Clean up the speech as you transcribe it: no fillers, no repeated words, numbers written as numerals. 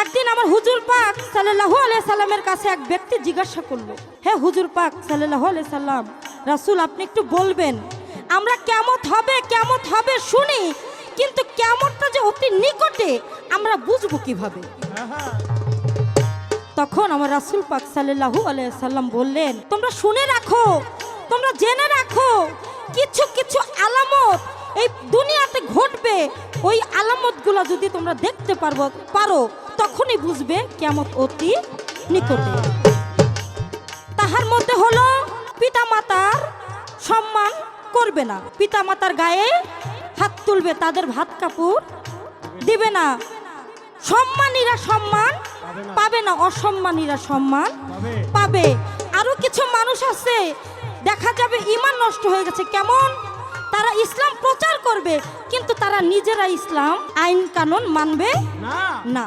একদিন আমার হুজুর পাক সাল্লাল্লাহু আলাইহি সাল্লামের কাছে এক ব্যক্তি জিজ্ঞাসা করলো, হে হুজুর পাক সাল্লাল্লাহু আলাইহি সাল্লাম, রাসূল আপনি একটু বলবেন আমরা কিয়ামত হবে শুনি, কিন্তু কিয়ামতটা যে অতি নিকটে আমরা বুঝবো কিভাবে? তখন আমার রাসূল পাক সাল্লাল্লাহু আলাইহি সাল্লাম বললেন, তোমরা শুনে রাখো, তোমরা জেনে রাখো, কিছু কিছু আলামত এই দুনিয়াতে ঘটবে, ওই আলামতগুলো যদি তোমরা দেখতে পারো তখনই বুঝবে কিয়ামত অতি নিকটে। তাহার মধ্যে হলো পিতামাতার সম্মান করবে না, পিতামাতার গায়ে হাত তুলবে, তাদের ভাত কাপড় দিবে না, সম্মানীরা সম্মান পাবে না, অসম্মানীরা সম্মান পাবে। আরো কিছু মানুষ আছে দেখা যাবে ঈমান নষ্ট হয়ে গেছে, কেমন? তারা ইসলাম প্রচার করবে কিন্তু তারা নিজেরা ইসলাম আইন কানুন মানবে না।